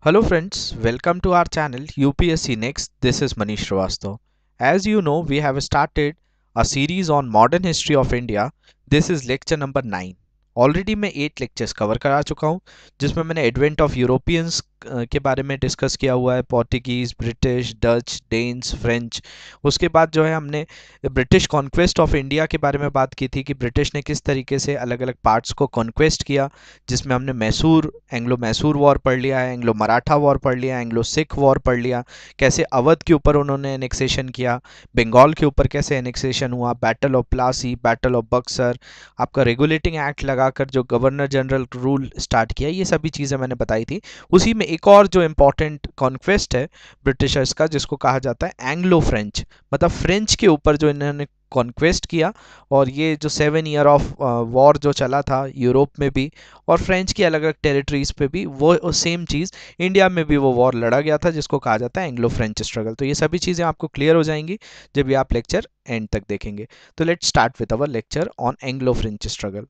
Hello friends, welcome to our channel UPSC Next. This is Manish Srivastav. As you know, we have started a series on modern history of India. This is lecture number 9. Already मैं 8 lectures cover करा चुका हूँ जिसमें मैंने advent of Europeans के बारे में discuss किया हुआ है, Portuguese, British, Dutch, Danes, French. उसके बाद जो है हमने ब्रिटिश कॉन्क्वेस्ट ऑफ इंडिया के बारे में बात की थी कि ब्रिटिश ने किस तरीके से अलग अलग पार्ट्स को कॉन्क्वेस्ट किया, जिसमें हमने मैसूर, एंग्लो मैसूर वॉर पढ़ लिया है, एंग्लो मराठा वॉर पढ़ लिया, एंग्लो सिख वॉर पढ़ लिया, कैसे अवध के ऊपर उन्होंने एनेक्सेशन किया, बंगाल के ऊपर कैसे एनेक्सेशन हुआ, battle of Plassey, battle of Buxar, आपका रेगुलेटिंग एक्ट लगाकर जो गवर्नर जनरल रूल स्टार्ट किया, ये सभी चीज़ें मैंने बताई थी। उसी में एक और जो इम्पोर्टेंट कॉन्क्वेस्ट है ब्रिटिशर्स का, जिसको कहा जाता है एंग्लो फ्रेंच, मतलब फ्रेंच के ऊपर जो इन्होंने कॉन्क्वेस्ट किया। और ये जो 7 ईयर ऑफ वॉर जो चला था यूरोप में भी और फ्रेंच की अलग अलग टेरिटरीज पे भी, वो सेम चीज़ इंडिया में भी वो वॉर लड़ा गया था, जिसको कहा जाता है एंग्लो फ्रेंच स्ट्रगल। तो ये सभी चीज़ें आपको क्लियर हो जाएंगी जब भी आप लेक्चर एंड तक देखेंगे। तो let's start with our lecture on Anglo French struggle.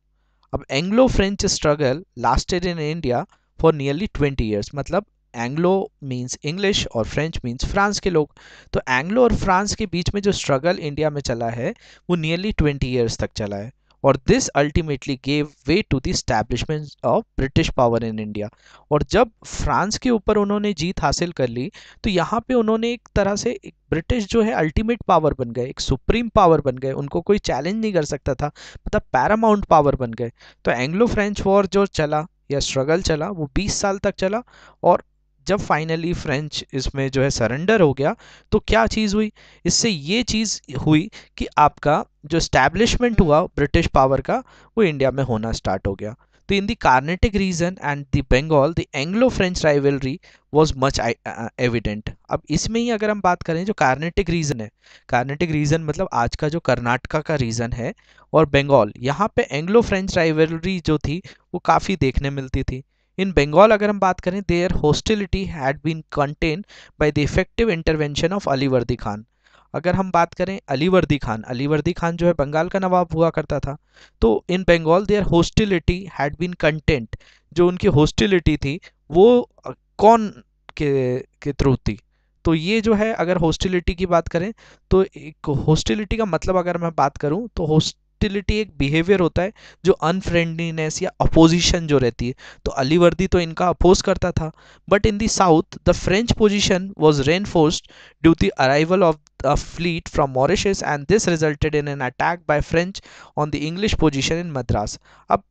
अब Anglo French struggle lasted in India for nearly 20 years, मतलब एंग्लो मीन्स इंग्लिश और फ्रेंच मीन्स फ्रांस के लोग। तो एंग्लो और फ्रांस के बीच में जो स्ट्रगल इंडिया में चला है वो नियरली 20 ईयर्स तक चला है। और this ultimately gave way to the establishment of British power in India. और जब फ्रांस के ऊपर उन्होंने जीत हासिल कर ली तो यहाँ पे उन्होंने एक तरह से एक ब्रिटिश जो है अल्टीमेट पावर बन गए, एक सुप्रीम पावर बन गए, उनको कोई चैलेंज नहीं कर सकता था, मतलब पैरामाउंट पावर बन गए। तो एंग्लो फ्रेंच वॉर जो चला या स्ट्रगल चला वो 20 साल तक चला। और जब फाइनली फ्रेंच इसमें जो है सरेंडर हो गया तो क्या चीज़ हुई, इससे ये चीज़ हुई कि आपका जो स्टैब्लिशमेंट हुआ ब्रिटिश पावर का वो इंडिया में होना स्टार्ट हो गया। तो in the Carnatic region and the Bengal the Anglo French rivalry was much evident. अब इसमें ही अगर हम बात करें जो कार्नेटिक रीजन है, कार्नेटिक रीजन मतलब आज का जो कर्नाटका का रीजन है और बंगाल, यहाँ पे एंग्लो फ्रेंच राइवलरी जो थी वो काफ़ी देखने मिलती थी। इन बंगाल अगर हम बात करें, their hostility had been contain by the effective intervention of Alivardi Khan. अगर हम बात करें अलीवर्दी खान, अलीवर्दी खान जो है बंगाल का नवाब हुआ करता था। तो in Bengal there hostility had been content, जो उनकी हॉस्टिलिटी थी वो कौन के थ्रू थी। तो ये जो है अगर हॉस्टिलिटी की बात करें तो एक हॉस्टिलिटी का मतलब अगर मैं बात करूं तो हॉस्टिलिटी एक बिहेवियर होता है जो अनफ्रेंडलीनेस या अपोजिशन जो रहती है। तो अलीवर्दी तो इनका अपोज करता था। But in the south the French position was reinforced due the arrival of a fleet from Mauritius and this resulted in an attack by French on the English position in Madras। अब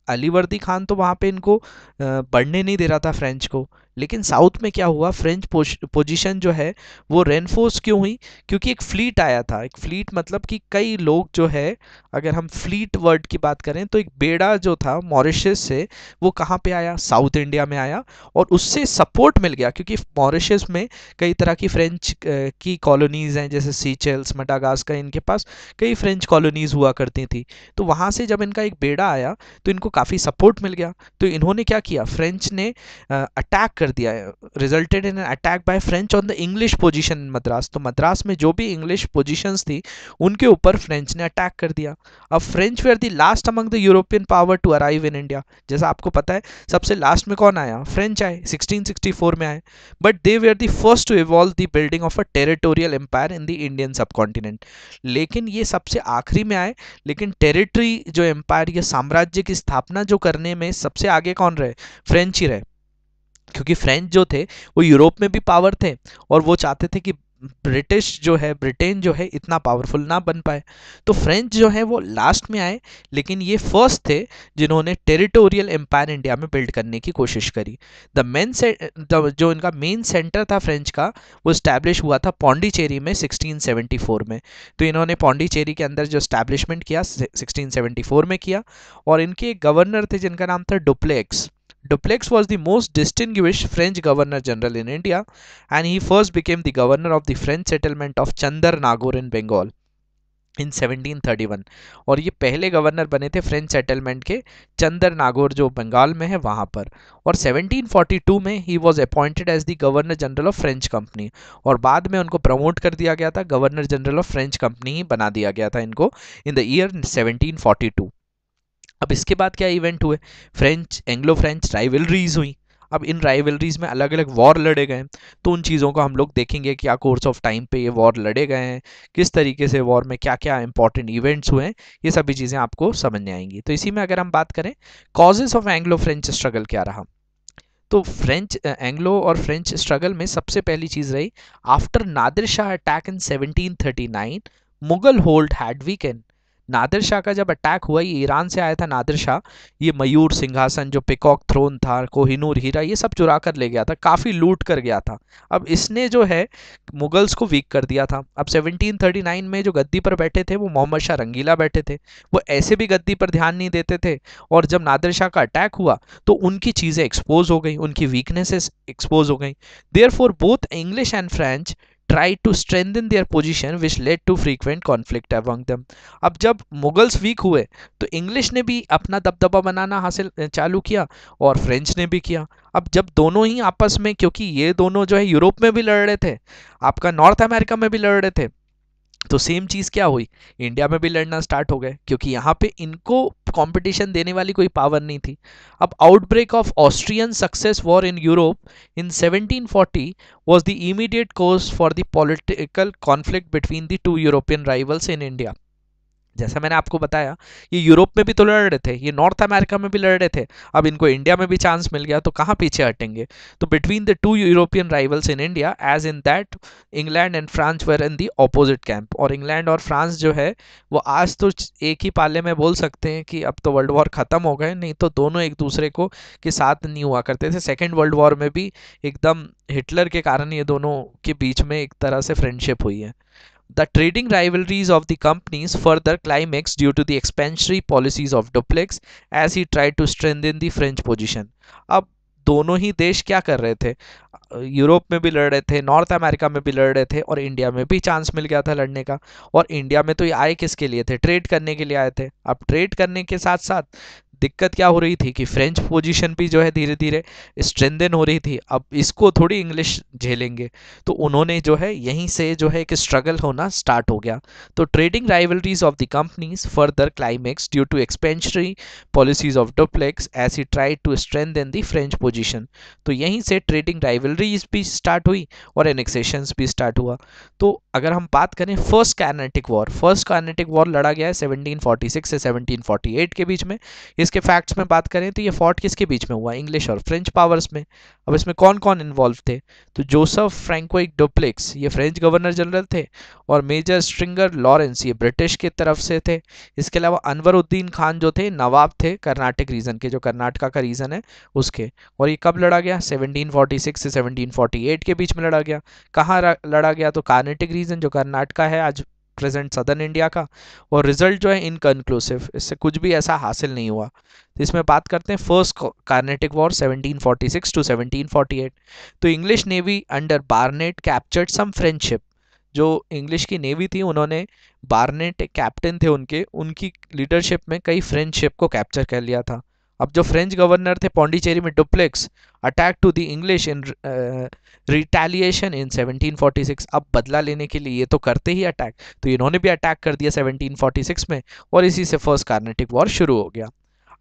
अलीवर्दी खान तो वहाँ पे इनको बढ़ने नहीं दे रहा था French को, लेकिन साउथ में क्या हुआ, फ्रेंच पोजीशन जो है वो रेनफोर्स क्यों हुई, क्योंकि एक फ्लीट आया था। एक फ्लीट मतलब कि कई लोग जो है, अगर हम फ्लीट वर्ड की बात करें तो एक बेड़ा जो था मॉरिशस से वो कहाँ पे आया, साउथ इंडिया में आया। और उससे सपोर्ट मिल गया क्योंकि मॉरिशस में कई तरह की फ्रेंच की कॉलोनीज़ हैं, जैसे सीचेल्स, मडागास्कर, इनके पास कई फ्रेंच कॉलोनीज़ हुआ करती थी। तो वहाँ से जब इनका एक बेड़ा आया तो इनको काफ़ी सपोर्ट मिल गया। तो इन्होंने क्या किया, फ्रेंच ने अटैक कर दिया, resulted in attack by French on the English position in Madras. तो मद्रास में जो भी इंग्लिश पोजीशंस थी उनके ऊपर फ्रेंच ने अटैक कर दिया। अब French were the last among the European power to arrive in India. जैसा आपको पता है सबसे लास्ट में कौन आया, फ्रेंच आए, 1664 में आए। But they were the first to evolve the building of a territorial empire in the Indian subcontinent. लेकिन ये सबसे आखिरी में आए, लेकिन टेरिटरी जो एम्पायर या साम्राज्य की स्थापना जो करने में सबसे आगे कौन रहे, फ्रेंच ही रहे। क्योंकि फ्रेंच जो थे वो यूरोप में भी पावर थे और वो चाहते थे कि ब्रिटिश जो है, ब्रिटेन जो है इतना पावरफुल ना बन पाए। तो फ्रेंच जो है वो लास्ट में आए, लेकिन ये फर्स्ट थे जिन्होंने टेरिटोरियल एम्पायर इंडिया में बिल्ड करने की कोशिश करी। जो इनका मेन सेंटर था फ्रेंच का वो स्टैब्लिश हुआ था पौंडीचेरी में 1674 में। तो इन्होंने पौंडीचेरी के अंदर जो स्टैब्लिशमेंट किया 1674 में किया। और इनके एक गवर्नर थे जिनका नाम था duplex. Dupleix was the most distinguished French governor general in India, and he first became the governor of the French settlement of Chandernagore in Bengal in 1731। और ये पहले गवर्नर बने थे फ्रेंच सेटलमेंट के चंदरनागोर जो बंगाल में है वहाँ पर। और 1742 में he was appointed as the governor general of French company. और बाद में उनको प्रमोट कर दिया गया था, governor general of French company ही बना दिया गया था इनको इन द ईयर 1742। अब इसके बाद क्या इवेंट हुए, फ्रेंच एंग्लो फ्रेंच राइवलरीज हुई। अब इन राइवलरीज में अलग अलग वॉर लड़े गए, तो उन चीज़ों को हम लोग देखेंगे क्या कोर्स ऑफ टाइम पे ये वॉर लड़े गए हैं, किस तरीके से वॉर में क्या क्या इंपॉर्टेंट इवेंट्स हुए हैं, ये सभी चीज़ें आपको समझ में आएंगी। तो इसी में अगर हम बात करें causes of Anglo French struggle क्या रहा, तो फ्रेंच एंग्लो और फ्रेंच स्ट्रगल में सबसे पहली चीज रही, after Nadir Shah attack in 1739 Mughal hold had weekend. Nadir Shah का जब अटैक हुआ, ये ईरान से आया था नादिर शाह, ये मयूर सिंहासन जो पिकॉक थ्रोन था, कोहिनूर हीरा, ये सब चुरा कर ले गया था, काफी लूट कर गया था। अब इसने जो है मुगल्स को वीक कर दिया था। अब 1739 में जो गद्दी पर बैठे थे वो मोहम्मद शाह रंगीला बैठे थे, वो ऐसे भी गद्दी पर ध्यान नहीं देते थे, और जब नादिर शाह का अटैक हुआ तो उनकी चीज़ें एक्सपोज हो गई, उनकी वीकनेसेस एक्सपोज हो गई। Therefore both English and French tried to strengthen their position which led to frequent conflict among them। अब जब मुगल्स वीक हुए तो इंग्लिश ने भी अपना दबदबा बनाना हासिल चालू किया और फ्रेंच ने भी किया। अब जब दोनों ही आपस में, क्योंकि ये दोनों जो है यूरोप में भी लड़ रहे थे, आपका नॉर्थ अमेरिका में भी लड़ रहे थे, तो सेम चीज़ क्या हुई, इंडिया में भी लड़ना स्टार्ट हो गए, क्योंकि यहाँ पे इनको कंपटीशन देने वाली कोई पावर नहीं थी। अब outbreak of Austrian success war in Europe in 1740 was the immediate cause for the political conflict between the two European rivals in India। जैसा मैंने आपको बताया, ये यूरोप में भी तो लड़ रहे थे, ये नॉर्थ अमेरिका में भी लड़ रहे थे, अब इनको इंडिया में भी चांस मिल गया तो कहाँ पीछे हटेंगे। तो between the two European rivals in India as in that England and France were in the opposite camp. और इंग्लैंड और फ्रांस जो है वो आज तो एक ही पाले में बोल सकते हैं कि अब तो वर्ल्ड वॉर खत्म हो गए, नहीं तो दोनों एक दूसरे को के साथ नहीं हुआ करते थे। सेकेंड वर्ल्ड वॉर में भी एकदम हिटलर के कारण ये दोनों के बीच में एक तरह से फ्रेंडशिप हुई है। The trading rivalries of the companies further climaxed due to the expansionary policies of Dupleix as he tried to strengthen the French position। अब दोनों ही देश क्या कर रहे थे, यूरोप में भी लड़ रहे थे, नॉर्थ अमेरिका में भी लड़ रहे थे, और इंडिया में भी चांस मिल गया था लड़ने का। और इंडिया में तो ये आए किसके लिए थे, ट्रेड करने के लिए आए थे। अब ट्रेड करने के साथ साथ दिक्कत क्या हो रही थी कि फ्रेंच पोजीशन भी जो है धीरे धीरे स्ट्रेंथन हो रही थी, अब इसको थोड़ी इंग्लिश झेलेंगे, तो उन्होंने जो है यहीं से जो है एक स्ट्रगल होना स्टार्ट हो गया। तो trading rivalries of the companies further climax due to expansionary policies of Dupleix as he tried to strengthen the French position. तो यहीं से ट्रेडिंग राइवलरीज भी स्टार्ट हुई और एनेक्सेशंस भी स्टार्ट हुआ। तो अगर हम बात करें फर्स्ट कार्नेटिक वॉर लड़ा गया है 1746 से 1748 के बीच में। इसके फैक्ट्स में बात करें तो ये फॉर्ट किसके बीच में हुआ, इंग्लिश और फ्रेंच पावर्स में। अब इसमें कौन कौन इन्वॉल्व थे, तो जोसेफ फ्रैंकोइक डुप्लेक्स ये फ्रेंच गवर्नर जनरल थे, और मेजर स्ट्रिंगर लॉरेंस ये ब्रिटिश की तरफ से थे। इसके अलावा अनवरुद्दीन खान जो थे नवाब थे कर्नाटक रीजन के, जो कर्नाटका का रीजन है उसके। और ये कब लड़ा गया, 1746 से 1748 के बीच में लड़ा गया। कहाँ लड़ा गया, तो कार्नेटिक रीजन जो कर्नाटका है आज प्रेजेंट सदर्न इंडिया का। और रिजल्ट जो है इनकन्क्लूसिव, इससे कुछ भी ऐसा हासिल नहीं हुआ। तो इसमें बात करते हैं फर्स्ट कार्नेटिक वॉर 1746 टू 1748। तो English navy under Barnett captured some French ship. जो इंग्लिश की नेवी थी उन्होंने, बार्नेट कैप्टन थे उनके, उनकी लीडरशिप में कई फ्रेंच शिप को कैप्चर कर लिया था। अब जो फ्रेंच गवर्नर थे पौंडीचेरी में Dupleix attack to the English in retaliation in 1746। अब बदला लेने के लिए ये तो करते ही अटैक, तो इन्होंने भी अटैक कर दिया 1746 में, और इसी से फर्स्ट कार्नेटिक वॉर शुरू हो गया।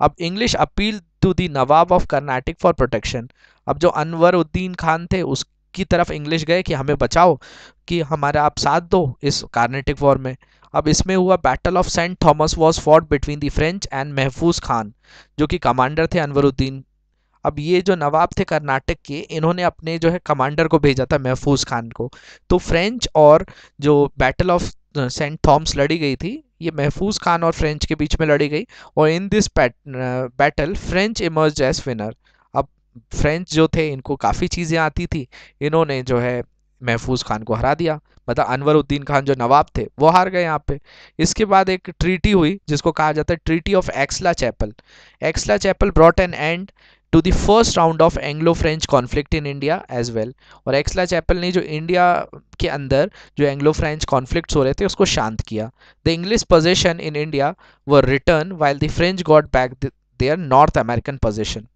अब English appeal to the Nawab of Carnatic for protection. अब जो अनवर उद्दीन खान थे उसकी तरफ इंग्लिश गए कि हमें बचाओ, कि हमारा आप साथ दो इस कार्नेटिक वॉर में। अब इसमें हुआ battle of Saint Thomas was fought between the French and Mahfuz Khan, जो कि कमांडर थे अनवरुद्दीन। अब ये जो नवाब थे कर्नाटक के, इन्होंने अपने जो है कमांडर को भेजा था महफूज खान को। तो फ्रेंच और जो बैटल ऑफ सेंट थॉमस लड़ी गई थी, ये महफूज खान और फ्रेंच के बीच में लड़ी गई, और in this battle French emerge as winner. अब फ्रेंच जो थे इनको काफ़ी चीज़ें आती थी, इन्होंने जो है महफूज खान को हरा दिया, मतलब अनवरुद्दीन खान जो नवाब थे वो हार गए यहाँ पे। इसके बाद एक ट्रीटी हुई जिसको कहा जाता है treaty of Aix la Chapelle. Aix la Chapelle brought an end to the first round of Anglo French conflict in India as well. और एक्सला चैपल ने जो इंडिया के अंदर जो एंग्लो फ्रेंच कॉन्फ्लिक्ट्स हो रहे थे उसको शांत किया। The English possession in India were return while the French got back their North American possession.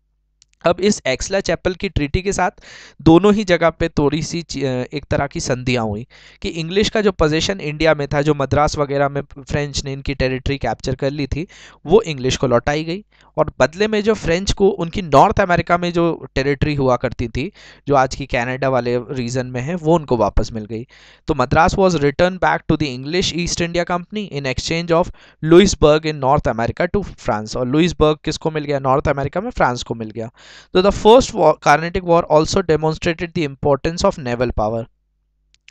अब इस एक्सला चैपल की ट्रीटी के साथ दोनों ही जगह पे थोड़ी सी एक तरह की संधियां हुई कि इंग्लिश का जो पोजीशन इंडिया में था, जो मद्रास वगैरह में फ्रेंच ने इनकी टेरिटरी कैप्चर कर ली थी, वो इंग्लिश को लौटाई गई। और बदले में जो फ्रेंच को उनकी नॉर्थ अमेरिका में जो टेरिटरी हुआ करती थी, जो आज की कनाडा वाले रीजन में है, वो उनको वापस मिल गई। तो Madras was return back to the English East India Company in exchange of Louisbourg in North America to France. और लुइसबर्ग किसको मिल गया? नॉर्थ अमेरिका में फ्रांस को मिल गया। So the first war, Carnatic War also demonstrated the importance of naval power.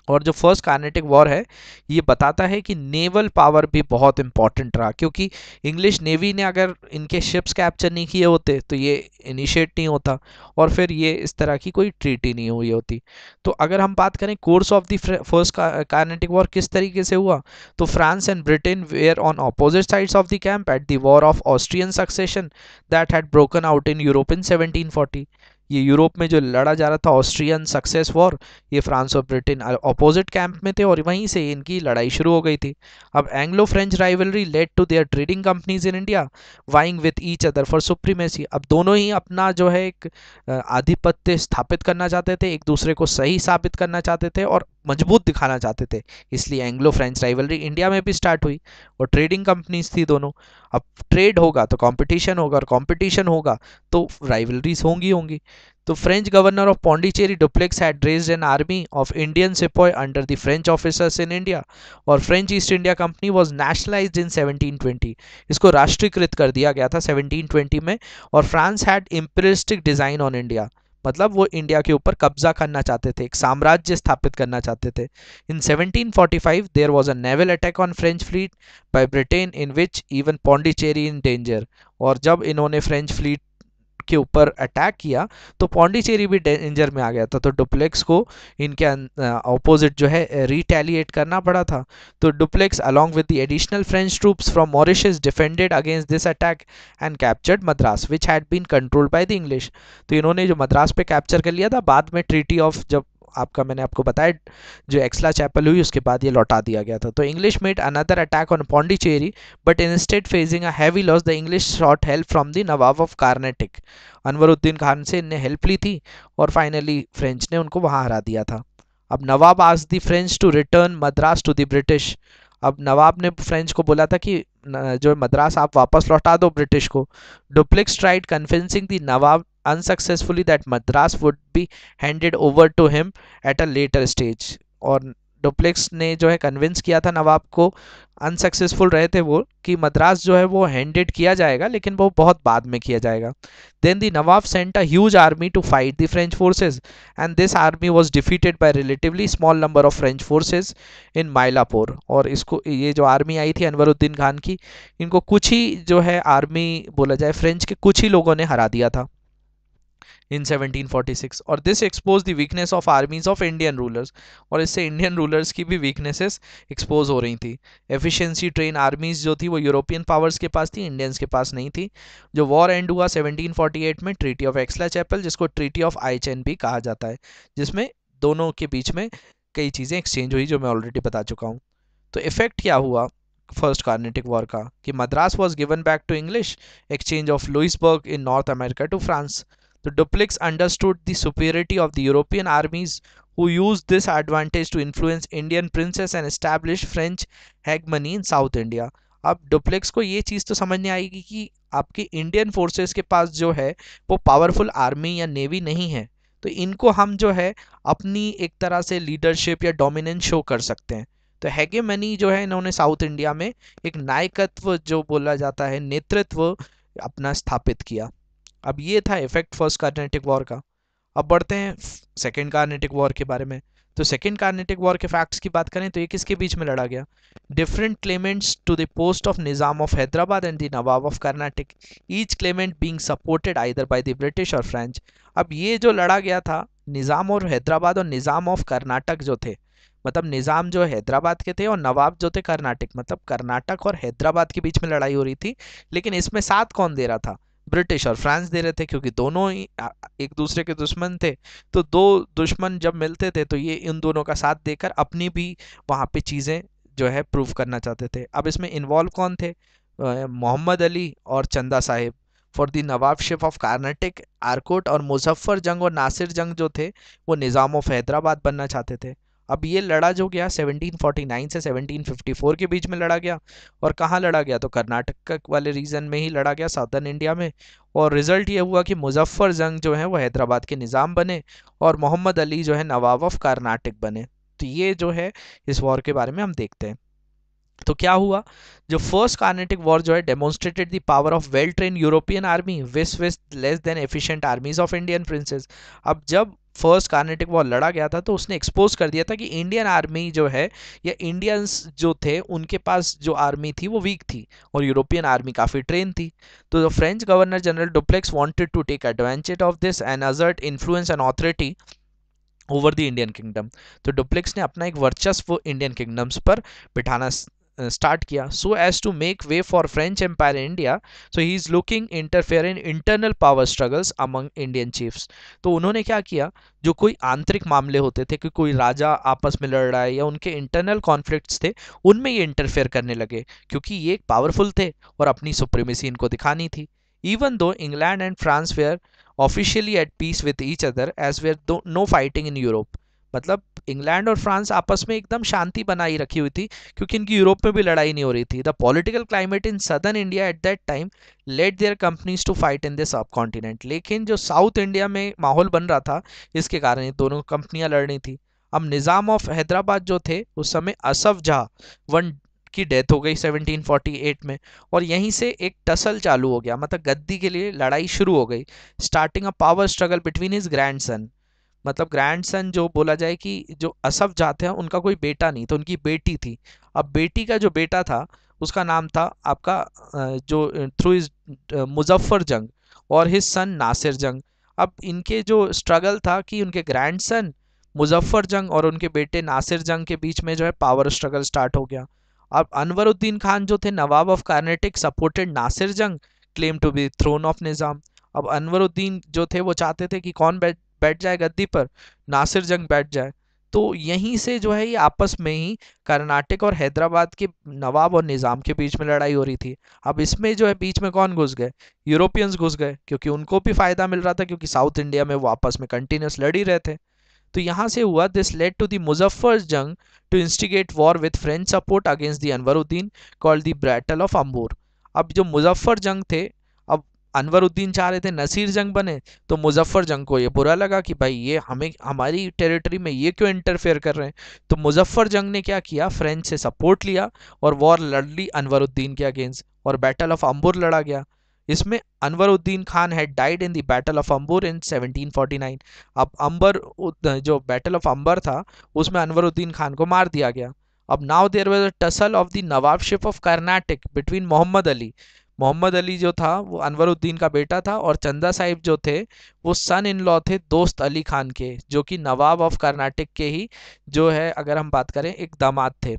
और जो first Carnatic war है, ये बताता है कि नेवल पावर भी बहुत इंपॉर्टेंट रहा, क्योंकि इंग्लिश नेवी ने अगर इनके शिप्स कैप्चर नहीं किए होते तो ये इनिशिएट नहीं होता, और फिर ये इस तरह की कोई ट्रीटी नहीं हुई होती। तो अगर हम बात करें course of the first Carnatic war किस तरीके से हुआ, तो France and Britain were on opposite sides of the camp at the war of Austrian succession that had broken out in Europe in 1740। ये यूरोप में जो लड़ा जा रहा था ऑस्ट्रियन सक्सेस वॉर, ये फ्रांस और ब्रिटेन अपोजिट कैंप में थे और वहीं से इनकी लड़ाई शुरू हो गई थी। अब Anglo French rivalry led to their trading companies in India vying with each other for supremacy. अब दोनों ही अपना जो है एक आधिपत्य स्थापित करना चाहते थे, एक दूसरे को सही साबित करना चाहते थे और मजबूत दिखाना चाहते थे। इसलिए एंग्लो फ्रेंच राइवलरी इंडिया में भी स्टार्ट हुई और ट्रेडिंग कंपनीज थी दोनों। अब ट्रेड होगा तो कंपटीशन होगा और कंपटीशन होगा तो राइवलरीज होंगी होंगी। तो French governor of Pondicherry Dupleix had raised an army of Indian sepoy under the French officers in India, और French East India Company was nationalised in 1720। इसको राष्ट्रीयकृत कर दिया गया था 1720 में। और France had imperialistic design on India, मतलब वो इंडिया के ऊपर कब्जा करना चाहते थे, एक साम्राज्य स्थापित करना चाहते थे। In 1745 there was a naval attack on French fleet by Britain in which even Pondicherry in danger. और जब इन्होंने फ्रेंच फ्लीट के ऊपर अटैक किया तो पौंडीचेरी भी डेंजर में आ गया था, तो डुप्लेक्स को इनके ऑपोजिट जो है रिटेलिएट करना पड़ा था। तो Dupleix along with the additional French troops from Mauritius defended against this attack and captured Madras which had been controlled by the English. तो इन्होंने जो मद्रास पे कैप्चर कर लिया था, बाद में ट्रीटी ऑफ जब आपका मैंने आपको बताया जो एक्सला चैपल हुई उसके बाद ये लौटा दिया गया था। तो English made another attack on Pondicherry but instead facing a heavy loss the English shot help from the Nawab of Carnatic. Anwaruddin Khan से इनने हेल्प ली थी और फाइनली फ्रेंच ने उनको वहां हरा दिया था। अब nawab asked the French to return Madras to the British. अब नवाब ने फ्रेंच को बोला था कि जो मद्रास आप वापस लौटा दो ब्रिटिश को। Duplex tried convincing the Nawab unsuccessfully that Madras would be handed over to him at a later stage। और डुप्लेक्स ने जो है कन्विंस किया था नवाब को, अनसक्सेसफुल रहे थे वो, कि मद्रास जो है वो हैंडेड किया जाएगा लेकिन वो बहुत बाद में किया जाएगा। Then the Nawab sent a huge army to fight the French forces and this army was defeated by relatively small number of French forces in Mylapore. और इसको ये जो आर्मी आई थी अनवरुद्दीन खान की, इनको कुछ ही जो है आर्मी बोला जाए फ्रेंच के कुछ ही लोगों ने हरा दिया था इन 1746। और this expose the weakness of आर्मीज of Indian rulers, और इससे इंडियन रूलर्स की भी वीकनेसेस एक्सपोज हो रही थी। एफिशिएंसी ट्रेन आर्मीज जो थी वो यूरोपियन पावर्स के पास थी, इंडियंस के पास नहीं थी। जो वॉर एंड हुआ 1748 में ट्रीटी ऑफ एक्सला चैपल, जिसको ट्रीटी ऑफ आइचेन भी कहा जाता है, जिसमें दोनों के बीच में कई चीज़ें एक्सचेंज हुई जो मैं ऑलरेडी बता चुका हूँ। तो इफेक्ट क्या हुआ फर्स्ट कार्नेटिक वॉर का, कि Madras was given back to English, exchange of Louisbourg in North America to France. The Dupleix understood the superiority of the European armies who used this advantage to influence Indian princes and establish French hegemony in South India। अब duplex को ये चीज़ तो समझ नहीं आएगी कि आपके Indian forces के पास जो है वो पावरफुल आर्मी या नेवी नहीं है, तो इनको हम जो है अपनी एक तरह से लीडरशिप या डोमिनेंस शो कर सकते हैं। तो हेगेमनी जो है इन्होंने साउथ इंडिया में एक नायकत्व जो बोला जाता है, नेतृत्व अपना स्थापित किया। अब ये था इफेक्ट फर्स्ट कार्नेटिक वॉर का। अब बढ़ते हैं सेकेंड कार्नेटिक वॉर के बारे में। तो सेकेंड कार्नेटिक वॉर के फैक्ट्स की बात करें तो ये किसके बीच में लड़ा गया? Different claimants to the post of Nizam of Hyderabad and the Nawab of Karnataka, each claimant being supported either by the British और फ्रेंच। अब ये जो लड़ा गया था निजाम और हैदराबाद और निजाम ऑफ कर्नाटक जो थे, मतलब निजाम जो हैदराबाद के थे और नवाब जो थे कर्नाटक, मतलब कर्नाटक और हैदराबाद के बीच में लड़ाई हो रही थी। लेकिन इसमें साथ कौन दे रहा था? ब्रिटिश और फ्रांस दे रहे थे, क्योंकि दोनों ही एक दूसरे के दुश्मन थे। तो दो दुश्मन जब मिलते थे तो ये इन दोनों का साथ देकर अपनी भी वहाँ पे चीज़ें जो है प्रूव करना चाहते थे। अब इसमें इन्वॉल्व कौन थे? मोहम्मद अली और Chanda Sahib. For the nawabship of Carnatic Arcot, और मुजफ्फर जंग और नासिर जंग जो थे वो निज़ाम ऑफ हैदराबाद बनना चाहते थे। अब ये लड़ा जो गया 1749 से 1754 के बीच में लड़ा गया, और कहाँ लड़ा गया, तो कर्नाटक वाले रीजन में ही लड़ा गया, साउदर्न इंडिया में। और रिजल्ट ये हुआ कि मुजफ्फर जंग जो है वो हैदराबाद के निज़ाम बने, और मोहम्मद अली जो है नवाब ऑफ कर्नाटक बने। तो ये जो है इस वॉर के बारे में हम देखते हैं। तो क्या हुआ, जो फर्स्ट कार्नेटिक वॉर जो है demonstrated the power of well train European army with less than efficient आर्मीज of Indian princess. अब जब फर्स्ट कार्नेटिक वॉर लड़ा गया था तो उसने एक्सपोज कर दिया था कि इंडियन आर्मी जो है या इंडियंस जो थे उनके पास जो आर्मी थी वो वीक थी, और यूरोपियन आर्मी काफ़ी ट्रेन थी। तो the French governor general Dupleix wanted to take advantage of this and assert influence and authority over the Indian kingdom. तो डुप्लेक्स ने अपना एक वर्चस्व इंडियन किंगडम्स पर बिठाना स्टार्ट किया, so as to make way for French empire in India. So he is looking interfere in internal power struggles among Indian chiefs. तो उन्होंने क्या किया, जो कोई आंतरिक मामले होते थे कि कोई राजा आपस में लड़ रहा है या उनके इंटरनल कॉन्फ्लिक्ट्स थे, उनमें ये इंटरफेयर करने लगे, क्योंकि ये पावरफुल थे और अपनी सुप्रीमेसी इनको दिखानी थी। Even though England and France were officially at peace with each other as were no fighting in Europe. मतलब इंग्लैंड और फ्रांस आपस में एकदम शांति बनाई रखी हुई थी, क्योंकि इनकी यूरोप में भी लड़ाई नहीं हो रही थी। The political climate in southern India at that time let their companies to fight in the subcontinent. लेकिन जो साउथ इंडिया में माहौल बन रहा था, इसके कारण ये दोनों कंपनियां लड़ रही थी। अब निज़ाम ऑफ हैदराबाद जो थे उस समय असफ जहाँ वन की डेथ हो गई 1748 में, और यहीं से एक टसल चालू हो गया, मतलब गद्दी के लिए लड़ाई शुरू हो गई, starting a power struggle between his grandson. मतलब ग्रैंडसन जो बोला जाए कि जो असफ जाते हैं उनका कोई बेटा नहीं, तो उनकी बेटी थी। अब बेटी का जो बेटा था उसका नाम था आपका जो थ्रू इज मुजफ्फर जंग, और हिज सन नासिर जंग। अब इनके जो स्ट्रगल था कि उनके ग्रैंडसन मुजफ्फर जंग और उनके बेटे नासिर जंग के बीच में जो है पावर स्ट्रगल स्टार्ट हो गया। अब अनवरुद्दीन खान जो थे nawab of Carnatic supported Nasir Jung claim to be throne of Nizam. अब अनवरुद्दीन जो थे वो चाहते थे कि कौन बैठ जाए गद्दी पर, नासिर जंग बैठ जाए। तो यहीं से जो है ये आपस में ही कर्नाटक और हैदराबाद के नवाब और निज़ाम के बीच में लड़ाई हो रही थी। अब इसमें जो है बीच में कौन घुस गए, यूरोपियंस घुस गए, क्योंकि उनको भी फायदा मिल रहा था, क्योंकि साउथ इंडिया में वो आपस में कंटिन्यूस लड़ ही रहे थे। तो यहाँ से हुआ this led to the Muzaffar Jung to instigate war with French support against the Anwaruddin called the battle of Ambur. अब जो मुजफ्फर जंग थे, अब अनवरुद्दीन चाह रहे थे नसीर जंग बने, तो मुजफ्फर जंग को ये बुरा लगा कि भाई ये हमें हमारी टेरिटरी में ये क्यों इंटरफेयर कर रहे हैं। तो मुजफ्फर जंग ने क्या किया, फ्रेंच से सपोर्ट लिया और वॉर लड़ ली अनवरुद्दीन के अगेंस्ट, और बैटल ऑफ अंबुर लड़ा गया। इसमें Anwaruddin Khan had died in the battle of Ambur in 1749। अब अंबर जो बैटल ऑफ अंबर था उसमें अनवरुद्दीन खान को मार दिया गया। अब now there was a tussle of the nawabship of Karnataka between Mohammed Ali. Mohammed Ali जो था वो अनवरुद्दीन का बेटा था, और चंदा साहिब जो थे वो सन इन लॉ थे दोस्त अली खान के, जो कि नवाब ऑफ कर्नाटक के ही जो है अगर हम बात करें एक दामाद थे।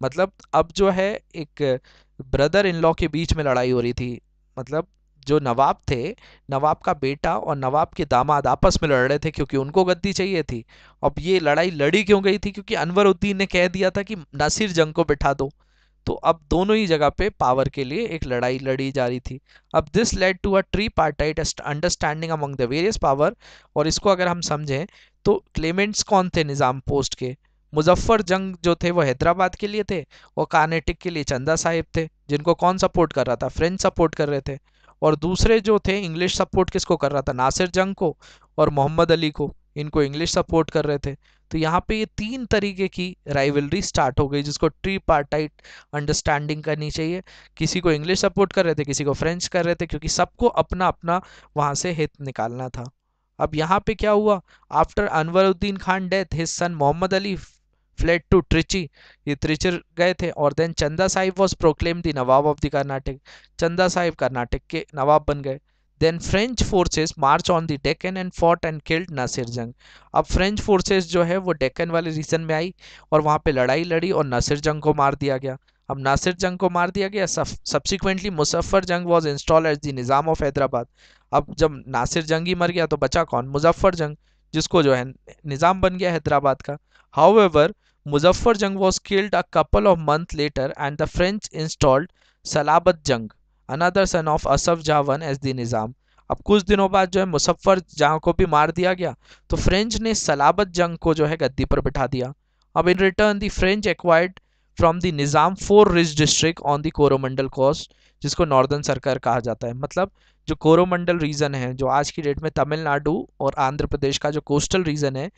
मतलब अब जो है एक ब्रदर इन लॉ के बीच में लड़ाई हो रही थी। मतलब जो नवाब थे, नवाब का बेटा और नवाब के दामाद आपस में लड़ रहे थे, क्योंकि उनको गद्दी चाहिए थी। अब ये लड़ाई लड़ी क्यों गई थी, क्योंकि अनवरुद्दीन ने कह दिया था कि नासिर जंग को बिठा दो। तो अब दोनों ही जगह पे पावर के लिए एक लड़ाई लड़ी जा रही थी। अब this led to a tripartite understanding among the various power. और इसको अगर हम समझें तो क्लेमेंट्स कौन थे निज़ाम पोस्ट के, मुजफ्फर जंग जो थे वो हैदराबाद के लिए थे, और कार्नेटिक के लिए चंदा साहिब थे, जिनको कौन सपोर्ट कर रहा था, फ्रेंच सपोर्ट कर रहे थे। और दूसरे जो थे इंग्लिश सपोर्ट किसको कर रहा था, नासिर जंग को और मोहम्मद अली को, इनको इंग्लिश सपोर्ट कर रहे थे। तो यहाँ पे ये तीन तरीके की राइवलरी स्टार्ट हो गई, जिसको ट्री पार्टाइट अंडरस्टैंडिंग करनी चाहिए। किसी को इंग्लिश सपोर्ट कर रहे थे, किसी को फ्रेंच कर रहे थे, क्योंकि सबको अपना अपना वहाँ से हित निकालना था। अब यहाँ पे क्या हुआ, after Anwaruddin Khan death his son Mohammed Ali fled to Trichy, ये त्रिचिर गए थे, और then Chanda Sahib was proclaim the Nawab of the Karnataka, Chanda Sahib Karnataka के नवाब बन गए। Then French forces march on the Deccan and fought and killed Nasir Jung. अब फ्रेंच फोर्सेस जो है वो डेक्कन वाले रीजन में आई और वहाँ पे लड़ाई लड़ी और नासिर जंग को मार दिया गया। अब नासिर जंग को मार दिया गया, subsequently Muzaffar Jung was install as the Nizam of Hyderabad. अब जब नासिर जंग ही मर गया तो बचा कौन, मुजफ्फर जंग, जिसको जो है निज़ाम बन गया हैदराबाद का। However Muzaffar Jung was killed a couple of months later and the French installed Salabat Jung another son of Asaf Jah one as the Nizam. अब कुछ दिनों बाद जो है मुजफ्फर जहां को भी मार दिया गया, तो फ्रेंच ने सलाबत जंग को जो है गद्दी पर बिठा दिया। अब in return the French acquired from the Nizam 4 rich district on the Coromandel coast, जिसको नॉर्दर्न सर्कल कहा जाता है। मतलब जो कोरोमंडल रीजन है, जो आज की डेट में तमिलनाडु और आंध्र प्रदेश का जो कोस्टल रीजन है,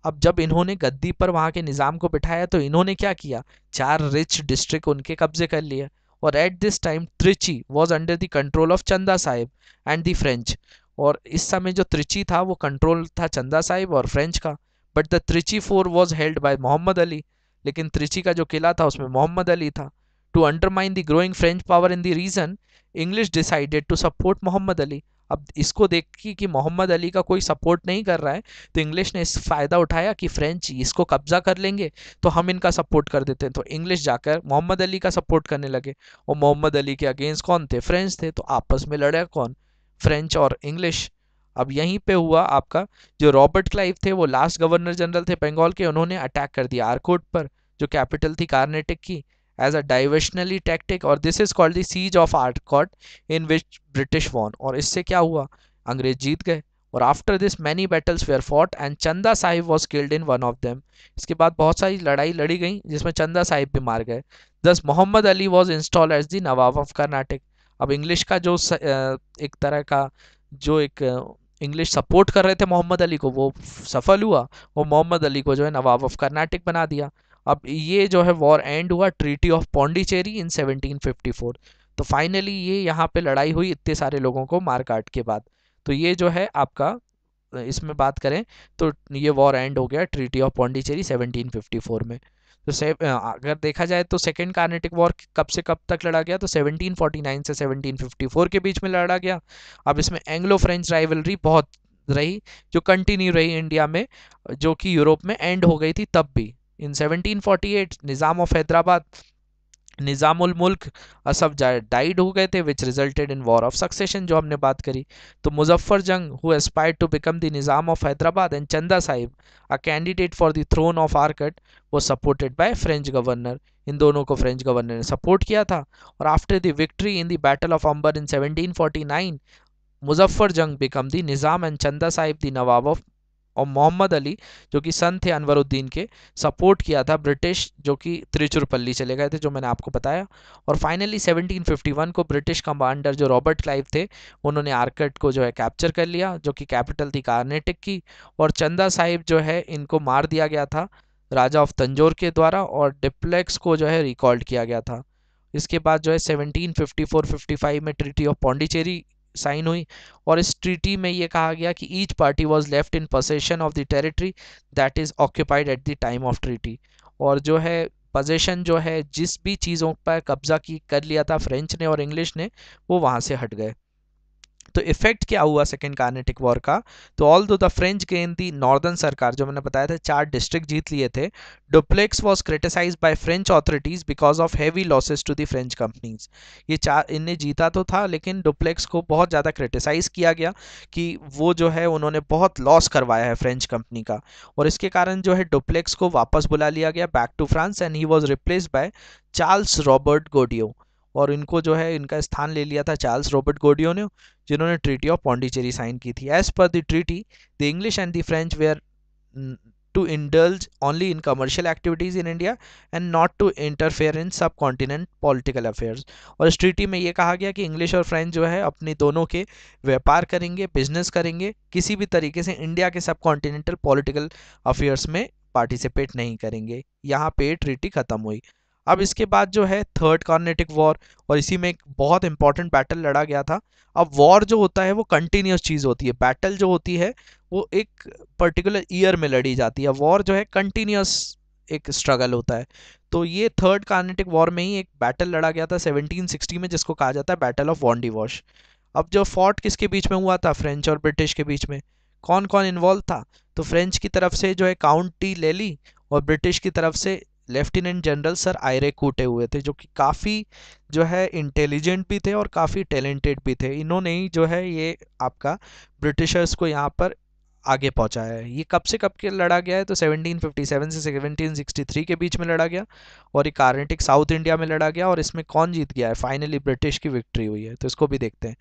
अब जब इन्होंने गद्दी पर वहां के निज़ाम को बिठाया तो इन्होंने क्या किया, 4 रिच डिस्ट्रिक्ट उनके कब्जे कर लिए। और at this time Trichy was under the control of चंदा साहिब एंड द फ्रेंच। और इस समय जो त्रिची था वो कंट्रोल था चंदा साहिब और फ्रेंच का। But the Trichy fort was held by Mohammed Ali. लेकिन त्रिची का जो किला था उसमें मोहम्मद अली था। To undermine the growing French power in the region, English decided to support Muhammad Ali. अब इसको देख कि मोहम्मद अली का कोई सपोर्ट नहीं कर रहा है, तो इंग्लिश ने इस फायदा उठाया कि फ्रेंच इसको कब्जा कर लेंगे तो हम इनका सपोर्ट कर देते हैं। तो इंग्लिश जाकर मोहम्मद अली का सपोर्ट करने लगे। और मोहम्मद अली के अगेंस्ट कौन थे, फ्रेंच थे। तो आपस में लड़े कौन, फ्रेंच और इंग्लिश। अब यहीं पे हुआ आपका, जो रॉबर्ट क्लाइव थे वो लास्ट गवर्नर जनरल थे बंगाल के, उन्होंने अटैक कर दिया आरकोट पर, जो कैपिटल थी कार्नेटिक की, एज अ डाइवर्शनली टैक्टिक। और this is called the siege of Arcot in which British won. और इससे क्या हुआ, अंग्रेज जीत गए। और after this many battles were fought and Chanda Sahib was killed in one of them. इसके बाद बहुत सारी लड़ाई लड़ी गई जिसमें चंदा साहिब भी मार गए। Thus Muhammad Ali was install as the Nawab of Carnatic. अब इंग्लिश का जो एक तरह का जो एक इंग्लिश सपोर्ट कर रहे थे मोहम्मद अली को, वो सफल हुआ और मोहम्मद अली को जो है नवाब ऑफ कर्नाटक बना दिया। अब ये जो है वॉर एंड हुआ ट्रीटी ऑफ पौंडीचेरी इन 1754। तो फाइनली ये यहाँ पे लड़ाई हुई इतने सारे लोगों को मार काट के बाद। तो ये जो है आपका, इसमें बात करें तो ये वॉर एंड हो गया ट्रीटी ऑफ पौंडीचेरी 1754 में। तो अगर देखा जाए तो सेकेंड कार्नेटिक वॉर कब से कब तक लड़ा गया, तो 1749 से 1754 के बीच में लड़ा गया। अब इसमें एंग्लो फ्रेंच राइवलरी बहुत रही, जो कंटिन्यू रही इंडिया में, जो कि यूरोप में एंड हो गई थी तब भी। इन 1748 निज़ाम ऑफ हैदराबाद, निज़ामुल मुल्क असफ डाइड हो गए थे, which resulted in war of succession जो हमने बात करी। तो Muzaffar Jung who aspired to become the Nizam of Hyderabad and Chanda Sahib a candidate for the throne of Arcot वो सपोर्टेड बाय फ्रेंच गवर्नर। इन दोनों को फ्रेंच गवर्नर ने सपोर्ट किया था। और after the victory in the battle of Ambur in 1749, Muzaffar Jung became the Nizam and Chanda Sahib the Nawab of. और मोहम्मद अली जो कि सन थे अनवरुद्दीन के, सपोर्ट किया था ब्रिटिश, जो कि त्रिचुरपल्ली चले गए थे जो मैंने आपको बताया। और फाइनली 1751 को ब्रिटिश कमांडर जो रॉबर्ट क्लाइव थे, उन्होंने आर्कट को जो है कैप्चर कर लिया, जो कि कैपिटल थी कार्नेटिक की। और चंदा साहिब जो है इनको मार दिया गया था राजा ऑफ तंजौर के द्वारा, और डिप्लेक्स को जो है रिकॉल्ड किया गया था। इसके बाद जो है 1754-55 में ट्रीटी ऑफ पौंडीचेरी साइन हुई। और इस ट्रीटी में ये कहा गया कि each party was left in possession of the territory that is occupied at the time of treaty. और जो है पोजेशन जो है, जिस भी चीज़ों पर कब्जा की कर लिया था फ्रेंच ने और इंग्लिश ने, वो वहाँ से हट गए। तो इफेक्ट क्या हुआ सेकेंड कार्नेटिक वॉर का, तो ऑल दो the French gain the northern सरकार, जो मैंने बताया था 4 डिस्ट्रिक्ट जीत लिए थे, Dupleix was criticised by French authorities because of heavy losses to the French companies. ये 4 इनने जीता तो था, लेकिन डुप्लेक्स को बहुत ज़्यादा क्रिटिसाइज किया गया कि वो जो है उन्होंने बहुत लॉस करवाया है फ्रेंच कंपनी का। और इसके कारण जो है डुप्लेक्स को वापस बुला लिया गया back to France and he was replaced by Charles Robert Godeheu. और इनको जो है इनका स्थान ले लिया था चार्ल्स रॉबर्ट गोडियो ने, जिन्होंने ट्रीटी ऑफ पौंडीचेरी साइन की थी। As per the treaty the English and the French were to indulge only in commercial activities in India and not to interfere in subcontinent political affairs. और इस treaty में ये कहा गया कि English और फ्रेंच जो है अपनी दोनों के व्यापार करेंगे, बिजनेस करेंगे, किसी भी तरीके से इंडिया के सब कॉन्टिनेंटल पॉलिटिकल अफेयर्स में पार्टिसिपेट नहीं करेंगे। यहाँ पे ट्रीटी खत्म हुई। अब इसके बाद जो है थर्ड कार्नेटिक वॉर, और इसी में एक बहुत इंपॉर्टेंट बैटल लड़ा गया था। अब वॉर जो होता है वो कंटिन्यूस चीज़ होती है, बैटल जो होती है वो एक पर्टिकुलर ईयर में लड़ी जाती है। वॉर जो है कंटिन्यूस एक स्ट्रगल होता है। तो ये थर्ड कार्नेटिक वॉर में ही एक बैटल लड़ा गया था 1760 में, जिसको कहा जाता है बैटल ऑफ वॉन्डिवॉश। अब जो फॉर्ट किसके बीच में हुआ था, फ्रेंच और ब्रिटिश के बीच में। कौन कौन इन्वॉल्व था, तो फ्रेंच की तरफ से जो है काउंट टी लेली, और ब्रिटिश की तरफ से लेफ्टिनेंट जनरल सर आयरे कूटे हुए थे, जो कि काफ़ी जो है इंटेलिजेंट भी थे और काफ़ी टैलेंटेड भी थे। इन्होंने ही जो है ये आपका ब्रिटिशर्स को यहाँ पर आगे पहुंचाया है। ये कब से कब के लड़ा गया है, तो 1757 से 1763 के बीच में लड़ा गया, और ये कार्नेटिक साउथ इंडिया में लड़ा गया। और इसमें कौन जीत गया है, फाइनली ब्रिटिश की विक्ट्री हुई है, तो इसको भी देखते हैं।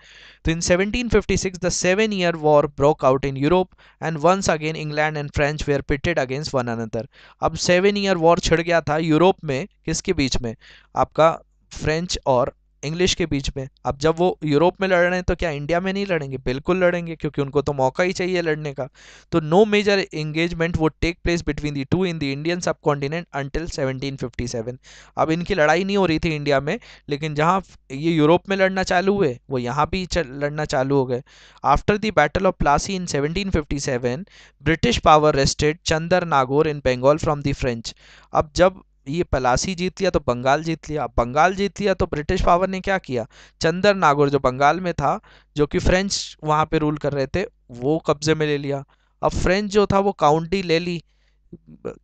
तो in 1756 the 7 year war broke out in Europe and once again England and French were pitted against one another. अब 7 ईयर वॉर छिड़ गया था यूरोप में, किसके बीच में, आपका फ्रेंच और इंग्लिश के बीच में। अब जब वो यूरोप में लड़ रहे हैं तो क्या इंडिया में नहीं लड़ेंगे, बिल्कुल लड़ेंगे, क्योंकि उनको तो मौका ही चाहिए लड़ने का। तो no major engagement would take place between the two in the Indian subcontinent until 1757। अब इनकी लड़ाई नहीं हो रही थी इंडिया में, लेकिन जहाँ ये यूरोप में लड़ना चालू हुए वो यहाँ भी लड़ना चालू हो गए। After the battle of Plassey in 1757 British power wrested Chandernagore in Bengal from the French. अब जब ये पलासी जीत लिया तो बंगाल जीत लिया, बंगाल जीत लिया तो ब्रिटिश पावर ने क्या किया, चंदर नागौर जो बंगाल में था, जो कि फ्रेंच वहां पे रूल कर रहे थे, वो कब्जे में ले लिया। अब फ्रेंच जो था वो काउंटी लेली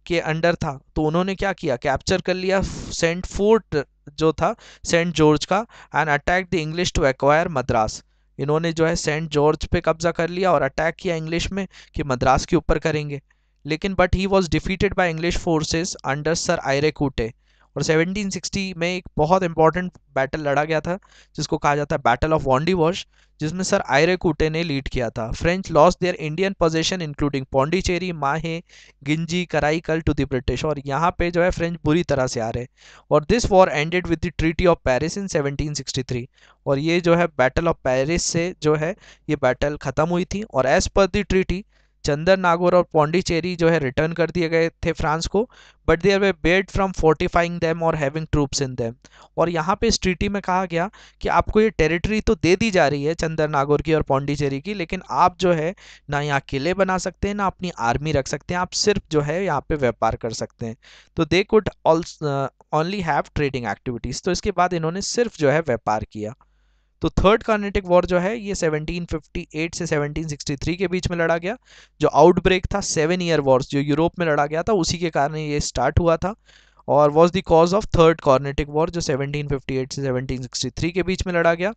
के अंडर था, तो उन्होंने क्या किया, कैप्चर कर लिया सेंट फोर्ट जो था सेंट जॉर्ज का, and attack the English to acquire Madras. इन्होंने जो है सेंट जॉर्ज पे कब्जा कर लिया और अटैक किया इंग्लिश में कि मद्रास के ऊपर करेंगे। लेकिन but he was defeated by English forces under sir Eyre Coote. और 1760 में एक बहुत इंपॉर्टेंट बैटल लड़ा गया था जिसको कहा जाता है बैटल ऑफ वॉन्डीवॉश, जिसमें सर आयरेकूटे ने लीड किया था। French lost their Indian position including Pondicherry, माहे, गिंजी, कराईकल टू द ब्रिटिश। और यहाँ पे जो है फ्रेंच बुरी तरह से आ रहे। और this war ended with the treaty of Paris in 1763। और ये जो है बैटल ऑफ पेरिस से जो है ये बैटल खत्म हुई थी। और as per the treaty Chandar Nagaur और पौंडीचेरी जो है रिटर्न कर दिए गए थे फ्रांस को, but their way bed from fortifying them और हैविंग ट्रूप्स इन देम। और यहाँ पे इस ट्रीटी में कहा गया कि आपको ये टेरिटरी तो दे दी जा रही है चंदर नागौर की और पौंडीचेरी की, लेकिन आप जो है ना यहाँ किले बना सकते हैं ना अपनी आर्मी रख सकते हैं, आप सिर्फ जो है यहाँ पे व्यापार कर सकते हैं। तो they could only have trading activities. तो इसके बाद इन्होंने सिर्फ जो है व्यापार किया। तो थर्ड कार्नेटिक वॉर जो है ये 1758 से 1763 के बीच में लड़ा गया। जो आउटब्रेक था 7 ईयर वॉर्स जो यूरोप में लड़ा गया था उसी के कारण ये स्टार्ट हुआ था, और was the cause of third Carnatic war जो 1758 से 1763 के बीच में लड़ा गया।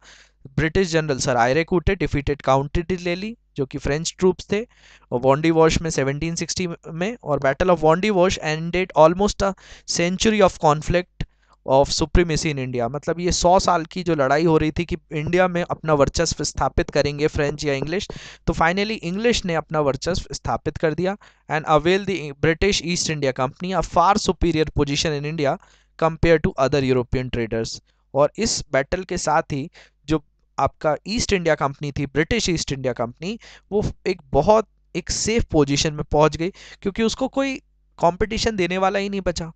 British general sir Eyre Coote defeated count de Lally जो कि फ्रेंच ट्रूप्स थे वॉन्डी वॉश में 1760 में। और battle of Wandiwash ended almost a century of conflict of supremacy in India. मतलब ये 100 साल की जो लड़ाई हो रही थी कि इंडिया में अपना वर्चस्व स्थापित करेंगे फ्रेंच या इंग्लिश, तो फाइनली इंग्लिश ने अपना वर्चस्व स्थापित कर दिया and avail the British East India Company a far superior position in India compare to other European traders. और इस बैटल के साथ ही जो आपका ईस्ट इंडिया कंपनी थी, ब्रिटिश ईस्ट इंडिया कंपनी, वो एक बहुत एक सेफ पोजीशन में पहुंच गई, क्योंकि उसको कोई कंपटीशन देने वाला ही नहीं बचा।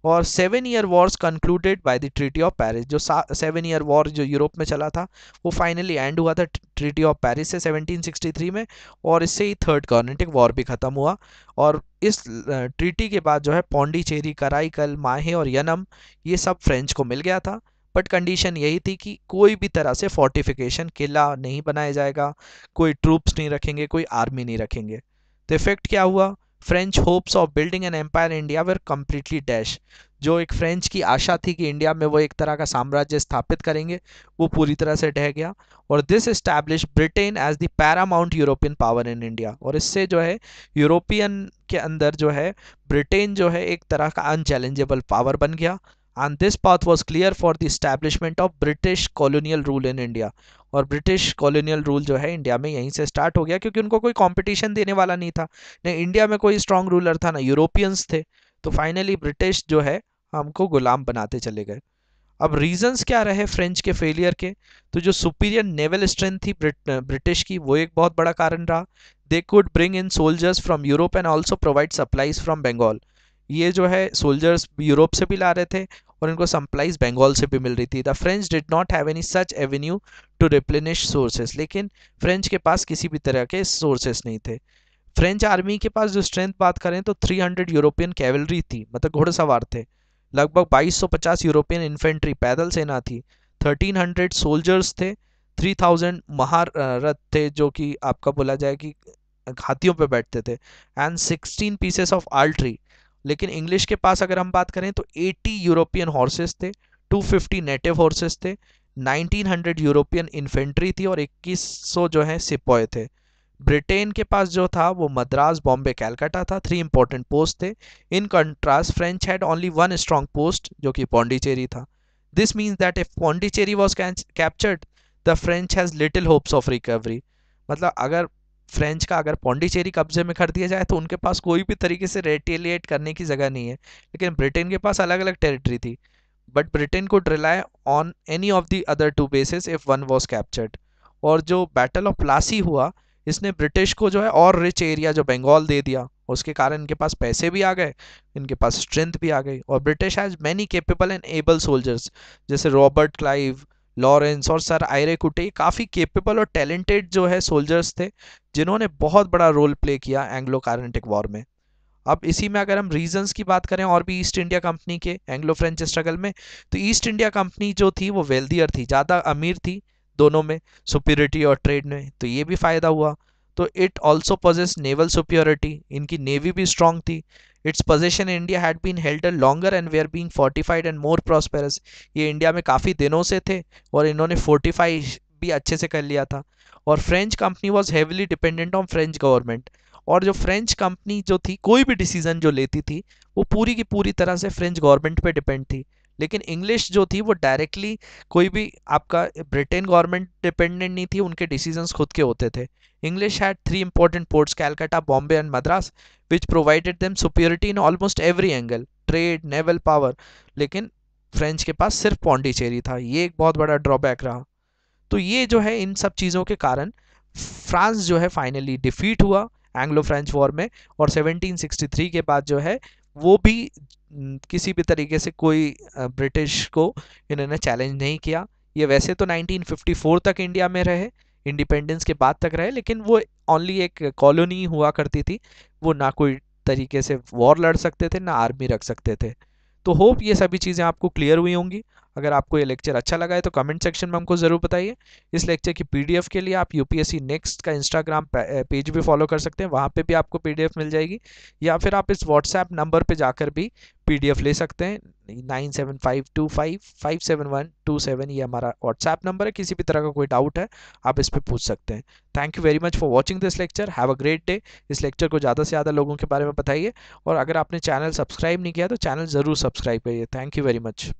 और 7 year Wars concluded by the treaty of Paris. जो 7 ईयर वॉर जो यूरोप में चला था वो फाइनली एंड हुआ था ट्रीटी ऑफ पेरिस से 1763 में, और इससे ही थर्ड कार्नेटिक वॉर भी खत्म हुआ। और इस ट्रीटी के बाद जो है पौंडीचेरी, कराईकल, माहे और यनम ये सब फ्रेंच को मिल गया था। बट कंडीशन यही थी कि कोई भी तरह से फोर्टिफिकेशन किला नहीं बनाया जाएगा, कोई ट्रूप्स नहीं रखेंगे, कोई आर्मी नहीं रखेंगे। तो इफेक्ट क्या हुआ, French hopes of building an empire India were completely dash. जो एक फ्रेंच की आशा थी कि इंडिया में वो एक तरह का साम्राज्य स्थापित करेंगे, वो पूरी तरह से ढह गया। और this establish Britain as the paramount European power in India. और इससे जो है यूरोपियन के अंदर जो है ब्रिटेन जो है एक तरह का अनचैलेंजेबल पावर बन गया। And this path was clear for the establishment of British colonial rule in India. और ब्रिटिश कॉलोनियल रूल जो है इंडिया में यहीं से स्टार्ट हो गया, क्योंकि उनको कोई कंपटीशन देने वाला नहीं था, न इंडिया में कोई स्ट्रांग रूलर था, ना यूरोपियंस थे। तो फाइनली ब्रिटिश जो है हमको गुलाम बनाते चले गए। अब रीजंस क्या रहे फ्रेंच के फेलियर के, तो जो सुपीरियर नेवल स्ट्रेंथ थी ब्रिटिश की, वो एक बहुत बड़ा कारण रहा। They could bring in soldiers from Europe and also provide supplies from Bengal. ये जो है सोल्जर्स यूरोप से भी ला रहे थे और इनको सप्लाईज बंगाल से भी मिल रही थी। The French did not have any such avenue to replenish sources. लेकिन फ्रेंच के पास किसी भी तरह के सोर्सेस नहीं थे। फ्रेंच आर्मी के पास जो स्ट्रेंथ बात करें तो 300 यूरोपियन कैवलरी थी, मतलब घुड़सवार थे। लगभग 2250 यूरोपियन इन्फेंट्री पैदल सेना थी। 1300 सोल्जर्स थे। 3000 महारथ थे जो कि आपका बोला जाए कि हाथियों पे बैठते थे। And 16 pieces of artery. लेकिन इंग्लिश के पास अगर हम बात करें तो 80 यूरोपियन हॉर्सेस थे, 250 नेटिव हॉर्सेस थे, 1900 यूरोपियन इन्फेंट्री थी और 2100 जो है सिपॉय थे। ब्रिटेन के पास जो था वो मद्रास, बॉम्बे, कैलकाटा था, 3 इंपॉर्टेंट पोस्ट थे। In contrast French had only one strong post जो कि पौंडीचेरी था। This means that if Pondicherry was captured the French has little hopes of recovery. मतलब अगर फ्रेंच का अगर पौंडीचेरी कब्जे में कर दिया जाए तो उनके पास कोई भी तरीके से रेटेलिएट करने की जगह नहीं है। लेकिन ब्रिटेन के पास अलग अलग टेरिटरी थी, but Britain could rely on any of the other two bases if one was captured। और जो बैटल ऑफ प्लासी हुआ, इसने ब्रिटिश को जो है और रिच एरिया जो बंगाल दे दिया। उसके कारण इनके पास पैसे भी आ गए, इनके पास स्ट्रेंथ भी आ गई। और British has many capable and able soldiers, जैसे रॉबर्ट क्लाइव, लॉरेंस और सर आयरे कुटे, काफ़ी केपेबल और टैलेंटेड जो है सोल्जर्स थे, जिन्होंने बहुत बड़ा रोल प्ले किया एंग्लो कार्नेटिक वॉर में। अब इसी में अगर हम रीजंस की बात करें और भी ईस्ट इंडिया कंपनी के एंग्लो फ्रेंच स्ट्रगल में, तो ईस्ट इंडिया कंपनी जो थी वो वेल्दियर थी, ज़्यादा अमीर थी दोनों में, सुपीरियरिटी और ट्रेड में, तो ये भी फ़ायदा हुआ। तो it also possess naval superiority, इनकी नेवी भी स्ट्रांग थी। Its position in India had been held longer and were being fortified and more prosperous. ये इंडिया में काफ़ी दिनों से थे और इन्होंने फोर्टिफाई भी अच्छे से कर लिया था। और French company was heavily dependent on French government. और जो फ्रेंच कंपनी जो थी, कोई भी डिसीजन जो लेती थी वो पूरी की पूरी तरह से फ्रेंच गवर्नमेंट पे डिपेंड थी। लेकिन इंग्लिश जो थी वो डायरेक्टली कोई भी आपका ब्रिटेन गवर्नमेंट डिपेंडेंट नहीं थी, उनके डिसीजंस खुद के होते थे। English had 3 important ports, Calcutta, Bombay and Madras, which provided them superiority in almost every angle, trade, naval power. लेकिन फ्रेंच के पास सिर्फ पौंडीचेरी था, ये एक बहुत बड़ा ड्रॉबैक रहा। तो ये जो है इन सब चीज़ों के कारण फ्रांस जो है फाइनली डिफीट हुआ एंग्लो फ्रेंच वॉर में। और 1763 के बाद जो है वो भी किसी भी तरीके से कोई ब्रिटिश को इन्होंने चैलेंज नहीं किया। ये वैसे तो 1954 तक इंडिया में रहे, इंडिपेंडेंस के बाद तक रहे, लेकिन वो ओनली एक कॉलोनी हुआ करती थी, वो ना कोई तरीके से वॉर लड़ सकते थे ना आर्मी रख सकते थे। तो होप ये सभी चीज़ें आपको क्लियर हुई होंगी। अगर आपको ये लेक्चर अच्छा लगा है तो कमेंट सेक्शन में हमको ज़रूर बताइए। इस लेक्चर की पीडीएफ के लिए आप यूपीएससी नेक्स्ट का इंस्टाग्राम पेज भी फॉलो कर सकते हैं, वहाँ पे भी आपको पीडीएफ मिल जाएगी। या फिर आप इस व्हाट्सएप नंबर पे जाकर भी पीडीएफ ले सकते हैं। 9752557127 ये हमारा व्हाट्सएप नंबर है। किसी भी तरह का कोई डाउट है आप इस पर पूछ सकते हैं। Thank you very much for watching this lecture. Have a great day. इस लेक्चर को ज़्यादा से ज़्यादा लोगों के बारे में बताइए। और अगर आपने चैनल सब्सक्राइब नहीं किया तो चैनल ज़रूर सब्सक्राइब करिए। Thank you very much.